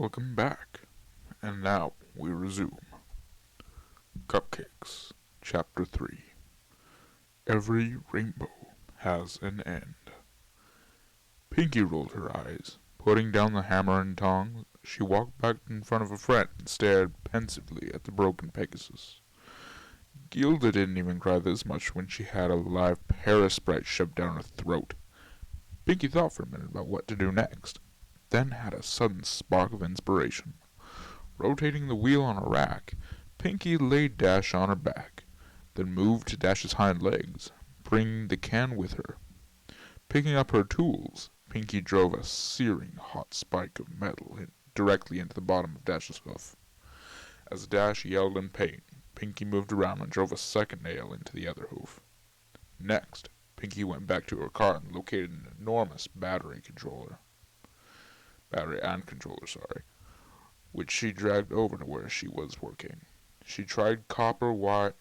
Welcome back, and now we resume. Cupcakes, Chapter 3. Every rainbow has an end. Pinky rolled her eyes. Putting down the hammer and tongs, she walked back in front of a friend and stared pensively at the broken Pegasus. Gilda didn't even cry this much when she had a live Paris sprite shoved down her throat. Pinky thought for a minute about what to do next, then had a sudden spark of inspiration. Rotating the wheel on a rack, Pinky laid Dash on her back, then moved to Dash's hind legs, bringing the can with her. Picking up her tools, Pinky drove a searing hot spike of metal directly into the bottom of Dash's hoof. As Dash yelled in pain, Pinky moved around and drove a second nail into the other hoof. Next, Pinky went back to her car and located an enormous battery and controller, which she dragged over to where she was working. She tied copper wires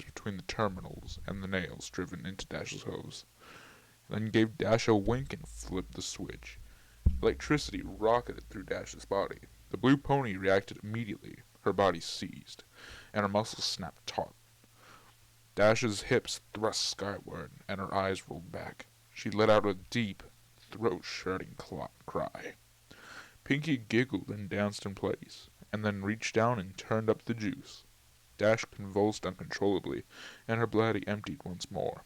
between the terminals and the nails driven into Dash's hooves, then gave Dash a wink and flipped the switch. Electricity rocketed through Dash's body. The blue pony reacted immediately. Her body seized, and her muscles snapped taut. Dash's hips thrust skyward, and her eyes rolled back. She let out a deep, throat-shredding cry. Pinky giggled and danced in place, and then reached down and turned up the juice. Dash convulsed uncontrollably, and her body emptied once more.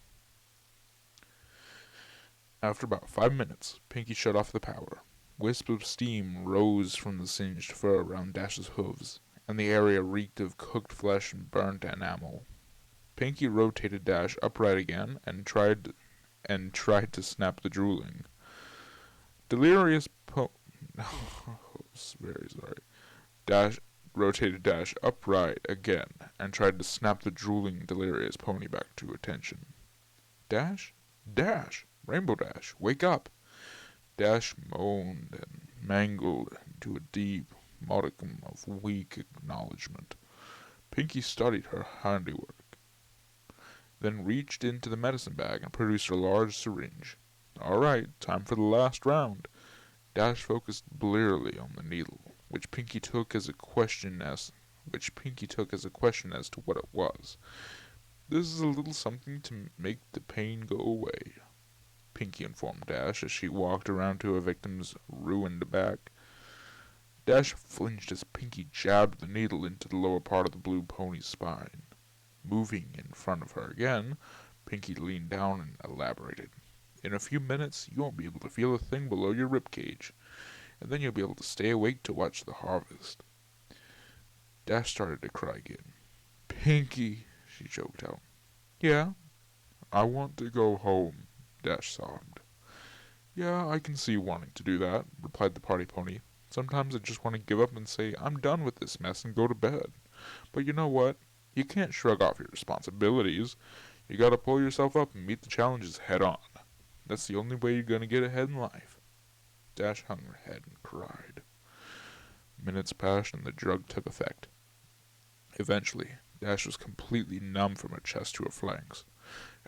After about 5 minutes, Pinky shut off the power. Wisps of steam rose from the singed fur around Dash's hooves, and the area reeked of cooked flesh and burnt enamel. Pinky rotated Dash upright again and tried to snap the drooling. Dash rotated Dash upright again and tried to snap the drooling, delirious pony back to attention. Dash? Dash! Rainbow Dash, wake up! Dash moaned and mangled into a deep modicum of weak acknowledgement. Pinky studied her handiwork, then reached into the medicine bag and produced a large syringe. All right, time for the last round. Dash focused blearily on the needle, which Pinky took as a question as to what it was. This is a little something to make the pain go away, Pinky informed Dash as she walked around to her victim's ruined back. Dash flinched as Pinky jabbed the needle into the lower part of the blue pony's spine. Moving in front of her again, Pinky leaned down and elaborated. In a few minutes, you won't be able to feel a thing below your ribcage, and then you'll be able to stay awake to watch the harvest. Dash started to cry again. Pinky, she choked out. Yeah? I want to go home, Dash sobbed. Yeah, I can see you wanting to do that, replied the party pony. Sometimes I just want to give up and say, I'm done with this mess and go to bed. But you know what? You can't shrug off your responsibilities. You gotta pull yourself up and meet the challenges head on. That's the only way you're gonna get ahead in life. Dash hung her head and cried. Minutes passed and the drug took effect. Eventually, Dash was completely numb from her chest to her flanks.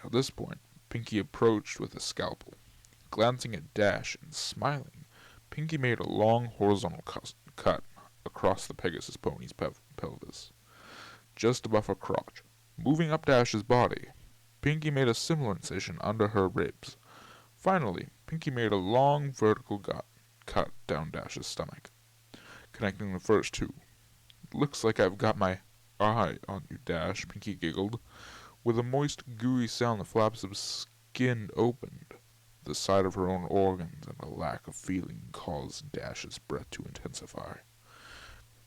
At this point, Pinky approached with a scalpel. Glancing at Dash and smiling, Pinky made a long horizontal cut across the Pegasus pony's pelvis, just above her crotch. Moving up Dash's body, Pinky made a similar incision under her ribs. Finally, Pinky made a long vertical cut down Dash's stomach, connecting the first two. Looks like I've got my eye on you, Dash, Pinky giggled. With a moist, gooey sound, the flaps of skin opened. The sight of her own organs and a lack of feeling caused Dash's breath to intensify.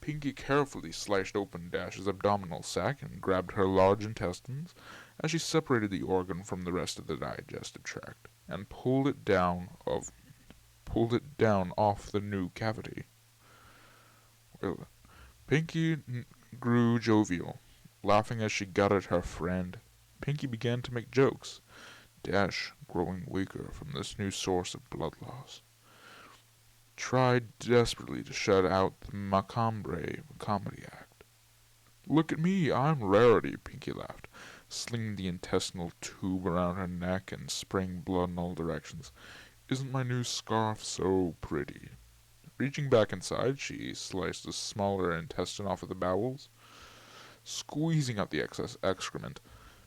Pinky carefully sliced open Dash's abdominal sac and grabbed her large intestines as she separated the organ from the rest of the digestive tract and pulled it down off the new cavity. Well, Pinky grew jovial, laughing as she gutted her friend. Pinky began to make jokes, Dash, growing weaker from this new source of blood loss, tried desperately to shut out the macabre comedy act. Look at me, I'm Rarity, Pinky laughed, slinging the intestinal tube around her neck and spraying blood in all directions. Isn't my new scarf so pretty? Reaching back inside, she sliced a smaller intestine off of the bowels. Squeezing out the excess excrement,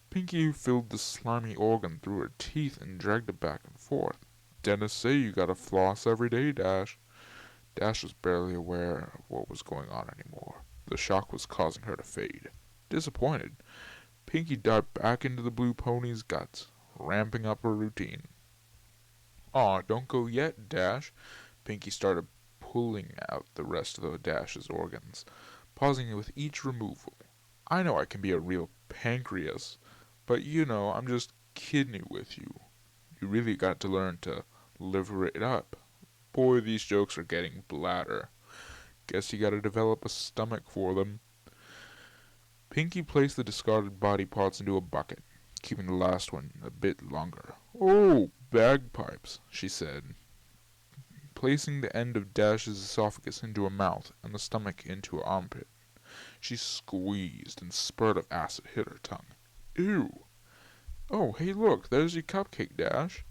Pinky filled the slimy organ through her teeth and dragged it back and forth. Dentists say you gotta floss every day, Dash. Dash was barely aware of what was going on anymore. The shock was causing her to fade. Disappointed, Pinky dived back into the blue pony's guts, ramping up her routine. Aw, don't go yet, Dash. Pinky started pulling out the rest of the Dash's organs, pausing with each removal. I know I can be a real pancreas, but I'm just kidding with you. You really got to learn to liver it up. Boy, these jokes are getting bladder. Guess you gotta develop a stomach for them. Pinky placed the discarded body parts into a bucket, keeping the last one a bit longer. Oh, bagpipes, she said, placing the end of Dash's esophagus into her mouth and the stomach into her armpit. She squeezed, and a spurt of acid hit her tongue. Ew! Oh, hey look, there's your cupcake, Dash.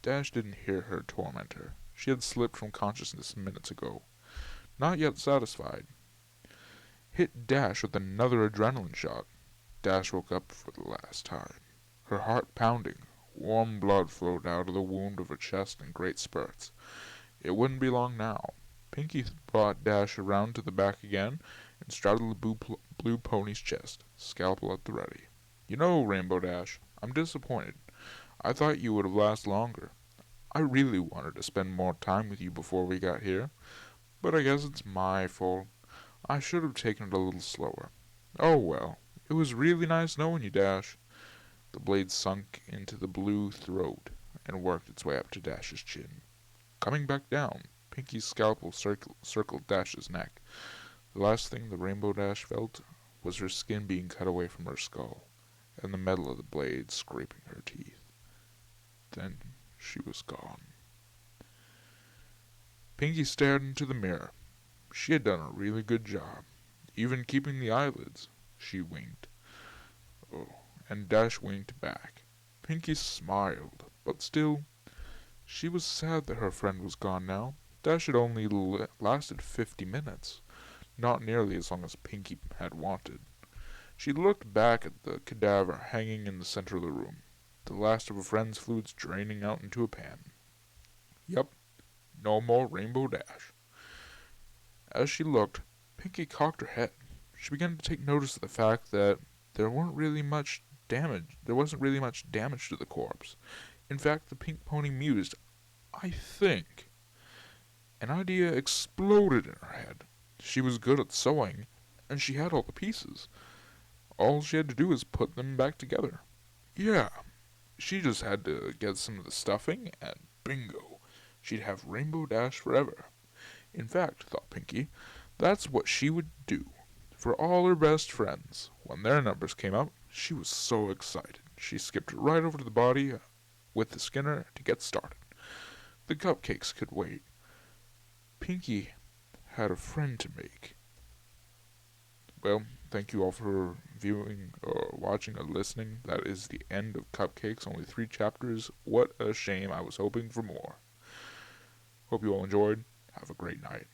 Dash didn't hear her tormentor. She had slipped from consciousness minutes ago. Not yet satisfied. Hit Dash with another adrenaline shot. Dash woke up for the last time. Her heart pounding. Warm blood flowed out of the wound of her chest in great spurts. It wouldn't be long now. Pinky brought Dash around to the back again and straddled the blue pony's chest, scalpel at the ready. Rainbow Dash, I'm disappointed. I thought you would have lasted longer. I really wanted to spend more time with you before we got here, but I guess it's my fault. I should have taken it a little slower. Oh well, it was really nice knowing you, Dash. The blade sunk into the blue throat and worked its way up to Dash's chin. Coming back down, Pinky's scalpel circled Dash's neck. The last thing the Rainbow Dash felt was her skin being cut away from her skull, and the metal of the blade scraping her teeth. Then she was gone. Pinky stared into the mirror. She had done a really good job, even keeping the eyelids. She winked. Oh, and Dash winked back. Pinky smiled, but still, she was sad that her friend was gone now. Dash had only lasted 50 minutes, not nearly as long as Pinky had wanted. She looked back at the cadaver hanging in the center of the room, the last of her friend's fluids draining out into a pan. Yep, no more Rainbow Dash. As she looked, Pinky cocked her head. She began to take notice of the fact that there wasn't really much damage to the corpse. In fact, the pink pony mused, I think. An idea exploded in her head. She was good at sewing, and she had all the pieces. All she had to do was put them back together. Yeah, she just had to get some of the stuffing, and bingo, she'd have Rainbow Dash forever. In fact, thought Pinky, that's what she would do. For all her best friends, when their numbers came up, she was so excited. She skipped right over to the body with the Skinner to get started. The cupcakes could wait. Pinky had a friend to make. Well, thank you all for viewing or watching or listening. That is the end of Cupcakes. Only 3 chapters. What a shame. I was hoping for more. Hope you all enjoyed. Have a great night.